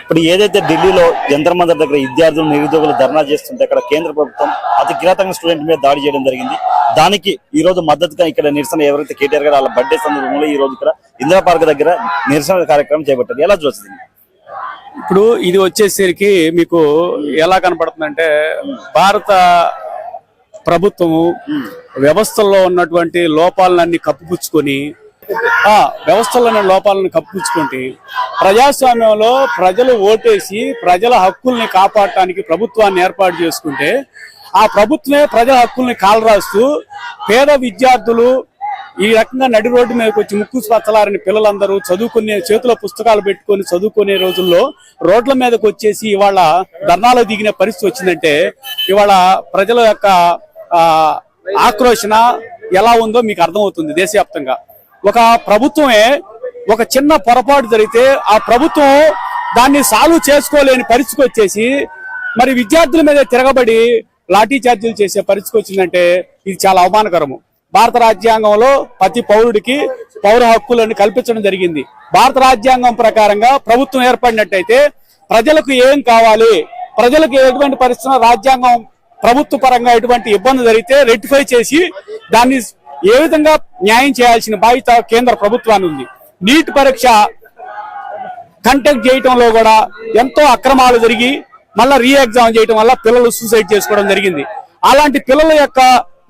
ఇప్పుడు ఏదైతే ఢిల్లీలో జంతర్ మంతర్ దగ్గర విద్యార్థులు నిరుద్యోగులు ధర్నా చేస్తుంటే అక్కడ కేంద్ర ప్రభుత్వం అతి కిరాతకంగా స్టూడెంట్ మీద దాడి చేయడం జరిగింది. దానికి ఈ రోజు మద్దతుగా ఇక్కడ నిరసన ఎవరైతే కేటీఆర్ గారు వాళ్ళ బర్త్డే సందర్భంలో ఈ రోజు ఇక్కడ ఇందిరా పార్క్ దగ్గర నిరసన కార్యక్రమం చేపట్టారు. ఎలా చూస్తుంది? ఇప్పుడు ఇది వచ్చేసరికి మీకు ఎలా కనపడుతుందంటే భారత ప్రభుత్వము వ్యవస్థల్లో ఉన్నటువంటి లోపాలన్నీ కప్పిపుచ్చుకొని ప్రజాస్వామ్యంలో ప్రజలు ఓటేసి ప్రజల హక్కుల్ని కాపాడటానికి ప్రభుత్వాన్ని ఏర్పాటు చేసుకుంటే ఆ ప్రభుత్వమే ప్రజల హక్కుల్ని కాలరాస్తూ పేద విద్యార్థులు ఈ రకంగా నడి రోడ్డు మీదకి వచ్చి ముక్కు పచ్చలారని పిల్లలందరూ చదువుకునే చేతిలో పుస్తకాలు పెట్టుకొని చదువుకునే రోజుల్లో రోడ్ల మీదకి వచ్చేసి ఇవాళ ధర్నాలో దిగిన పరిస్థితి వచ్చిందంటే ఇవాళ ప్రజల యొక్క ఆక్రోషణ ఎలా ఉందో మీకు అర్థమవుతుంది. దేశవ్యాప్తంగా ఒక ప్రభుత్వమే ఒక చిన్న పొరపాటు జరిగితే ఆ ప్రభుత్వం దాన్ని సాల్వ్ చేసుకోలేని పరిస్థితికి వచ్చేసి మరి విద్యార్థుల మీద తిరగబడి లాఠీ చార్జీలు చేసే పరిస్థితికి వచ్చిందంటే ఇది చాలా అవమానకరము. భారత రాజ్యాంగంలో ప్రతి పౌరుడికి పౌర హక్కులను కల్పించడం జరిగింది. భారత రాజ్యాంగం ప్రకారంగా ప్రభుత్వం ఏర్పడినట్టయితే ప్రజలకు ఏం కావాలి, ప్రజలకు ఎటువంటి పరిస్థితుల్లో రాజ్యాంగం ప్రభుత్వ పరంగా ఎటువంటి ఇబ్బంది జరిగితే రెక్టిఫై చేసి దాన్ని ఏ విధంగా న్యాయం చేయాల్సిన బాధ్యత కేంద్ర ప్రభుత్వానికి ఉంది. నీట్ పరీక్ష కండక్ట్ చేయటంలో కూడా ఎంతో అక్రమాలు జరిగి మళ్ళా రీ ఎగ్జామ్ చేయటం వల్ల పిల్లలు సూసైడ్ చేసుకోవడం జరిగింది. అలాంటి పిల్లల యొక్క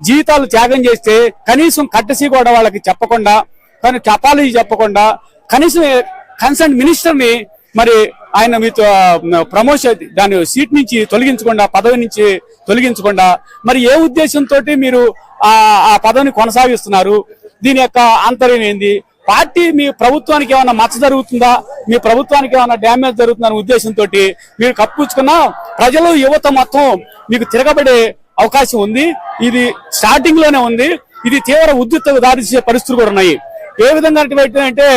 జీవితాలు త్యాగం చేస్తే కనీసం కట్టసి కూడా వాళ్ళకి చెప్పకుండా, కానీ అపాలజీ చెప్పకుండా, కనీసం కన్సర్న్ మినిస్టర్ ని మరి ఆయన మీతో ప్రమోషన్ దాని సీట్ నుంచి తొలగించకుండా, పదవి నుంచి తొలగించకుండా మరి ఏ ఉద్దేశంతో మీరు ఆ పదవిని కొనసాగిస్తున్నారు? దీని యొక్క ఆంతర్యం ఏంది? పార్టీ మీ ప్రభుత్వానికి ఏమైనా మచ్చ జరుగుతుందా, మీ ప్రభుత్వానికి ఏమైనా డ్యామేజ్ జరుగుతుందనే ఉద్దేశంతో మీరు కప్పుకున్న ప్రజలు యువత మొత్తం మీకు తిరగబడే అవకాశం ఉంది. ఇది స్టార్టింగ్ లోనే ఉంది. ఇది తీవ్ర ఉద్రిక్తతకు దారితీసే పరిస్థితులు కూడా ఉన్నాయి. ఏ విధంగా అంటే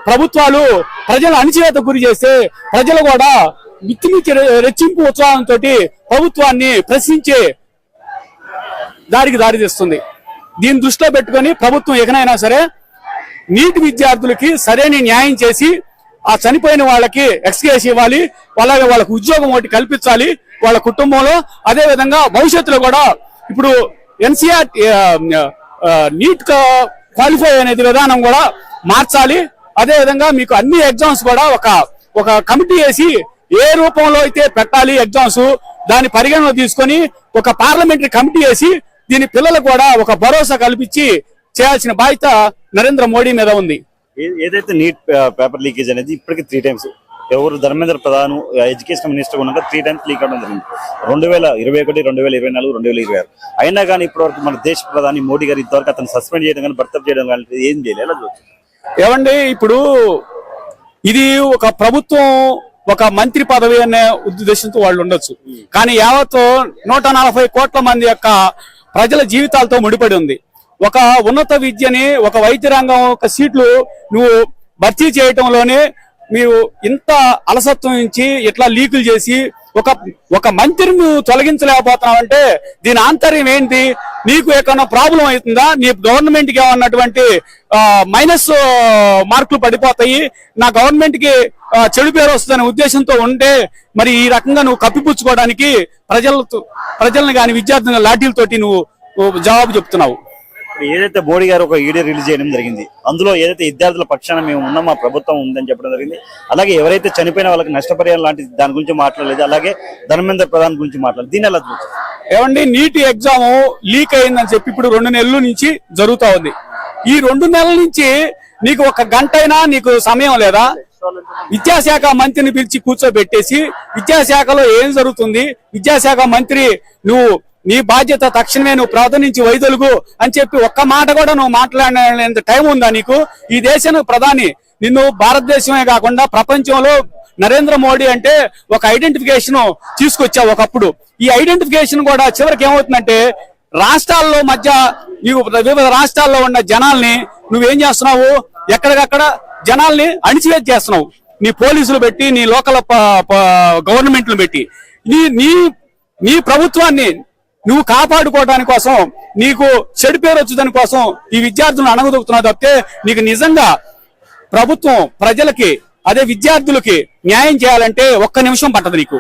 ప్రభుత్వాలు ప్రజల అణిచివేత గురి చేస్తే ప్రజలు కూడా మిత్తిమిచ్చి రెచ్చింపు ఉత్సాహంతో ప్రభుత్వాన్ని ప్రశ్నించే దారి తీస్తుంది. దీన్ని దృష్టిలో పెట్టుకుని ప్రభుత్వం ఎకనైనా సరే నీటి విద్యార్థులకి సరైన న్యాయం చేసి ఆ చనిపోయిన వాళ్ళకి ఎక్స్గ్రేస్ ఇవ్వాలి, అలాగే వాళ్ళకి ఉద్యోగం ఒకటి కల్పించాలి వాళ్ళ కుటుంబంలో. అదే విధంగా భవిష్యత్తులో కూడా ఇప్పుడు ఎన్సీఆర్ నీట్ క్వాలిఫై అనేది విధానం కూడా మార్చాలి. అదే విధంగా మీకు అన్ని ఎగ్జామ్స్ కూడా ఒక కమిటీ వేసి ఏ రూపంలో అయితే పెట్టాలి ఎగ్జామ్స్ దాని పరిగణలో తీసుకొని ఒక పార్లమెంటరీ కమిటీ వేసి దీని పిల్లలకు కూడా ఒక భరోసా కల్పించి చేయాల్సిన బాధ్యత నరేంద్ర మోడీ మీద ఉంది. ఏదైతే నీట్ పేపర్ లీకేజ్ అనేది ఇప్పటికీ 3 times ఎవరు ధర్మేంద్ర ప్రధాన్ ఎడ్యుకేషన్ మినిస్టర్ ఉన్నాక 3 times లీక్ అవడం జరిగింది. 2021, 2024, 2026 అయినా కానీ ఇప్పటివరకు మన దేశ ప్రధాని మోడీ గారు ఇంతవరకు అతను సస్పెండ్ చేయడం కానీ బర్తరఫ్ చేయడం కానీ ఏం చేయలేదు. ఏమండి, ఇప్పుడు ఇది ఒక ప్రభుత్వం ఒక మంత్రి పదవి అనే ఉద్దేశంతో వాళ్ళు ఉండొచ్చు, కానీ యావత్ 140 కోట్ల మంది యొక్క ప్రజల జీవితాలతో ముడిపడి ఉంది. ఒక ఉన్నత విద్యని, ఒక వైద్య రంగం ఒక సీట్లు నువ్వు భర్తీ చేయటంలోనే మీరు ఇంత అలసత్వం నుంచి ఇట్లా లీకులు చేసి ఒక మంత్రిని నువ్వు తొలగించలేకపోతున్నావంటే దీని ఆంతర్యం ఏంటి? నీకు ఏమైనా ప్రాబ్లం అవుతుందా? నీ గవర్నమెంట్ కి ఏమన్నటువంటి మైనస్ మార్కులు పడిపోతాయి, నా గవర్నమెంట్ కి చెడు పేరు వస్తుందనే ఉద్దేశంతో ఉంటే మరి ఈ రకంగా నువ్వు కప్పిపుచ్చుకోవడానికి ప్రజల్ని కానీ విద్యార్థుల లాఠీలతోటి నువ్వు జవాబు చెప్తున్నావు. ఏదైతే మోడీ గారు ఒక వీడియో రిలీజ్ చేయడం జరిగింది, అందులో ఏదైతే విద్యార్థుల పక్షాన మేము ఉన్నాం, మా ప్రభుత్వం ఉందని చెప్పడం జరిగింది. అలాగే ఎవరైతే చనిపోయిన వాళ్ళకి నష్టపరిహారం లాంటి దాని గురించి మాట్లాడలేదు, అలాగే ధర్మేంద్ర ప్రధాన్ గురించి మాట్లాడలేదు. దీని ఎలా చూస్తారు? ఏమండి, నీటి ఎగ్జామ్ లీక్ అయిందని చెప్పి ఇప్పుడు 2 నెలల నుంచి జరుగుతా ఉంది. ఈ 2 నెలల నుంచి నీకు 1 గంట అయినా నీకు సమయం లేదా? విద్యాశాఖ మంత్రిని పిలిచి కూర్చోబెట్టేసి విద్యాశాఖలో ఏం జరుగుతుంది, విద్యాశాఖ మంత్రి నువ్వు నీ బాధ్యత తక్షణమే నువ్వు ప్రార్థనించి వైదొలుగు అని చెప్పి ఒక్క మాట కూడా నువ్వు మాట్లాడేంత టైం ఉందా నీకు? ఈ దేశానికి ప్రధాని నిన్ను భారతదేశమే కాకుండా ప్రపంచంలో నరేంద్ర మోడీ అంటే ఒక ఐడెంటిఫికేషన్ తీసుకొచ్చావు ఒకప్పుడు. ఈ ఐడెంటిఫికేషన్ కూడా చివరికి ఏమవుతుందంటే రాష్ట్రాల్లో మధ్య వివిధ రాష్ట్రాల్లో ఉన్న జనాల్ని నువ్వేం చేస్తున్నావు? ఎక్కడికక్కడ జనాల్ని అణిచివేత చేస్తున్నావు. నీ పోలీసులు పెట్టి, నీ లోకల్ గవర్నమెంట్లు పెట్టి నీ ప్రభుత్వాన్ని నువ్వు కాపాడుకోవడానికి కోసం, నీకు చెడు పేరు వచ్చేదాని కోసం ఈ విద్యార్థులను అణగదొక్కుతున్నావు తప్పితే నీకు నిజంగా ప్రభుత్వం ప్రజలకి అదే విద్యార్థులకి న్యాయం చేయాలంటే ఒక్క నిమిషం పట్టదు నీకు.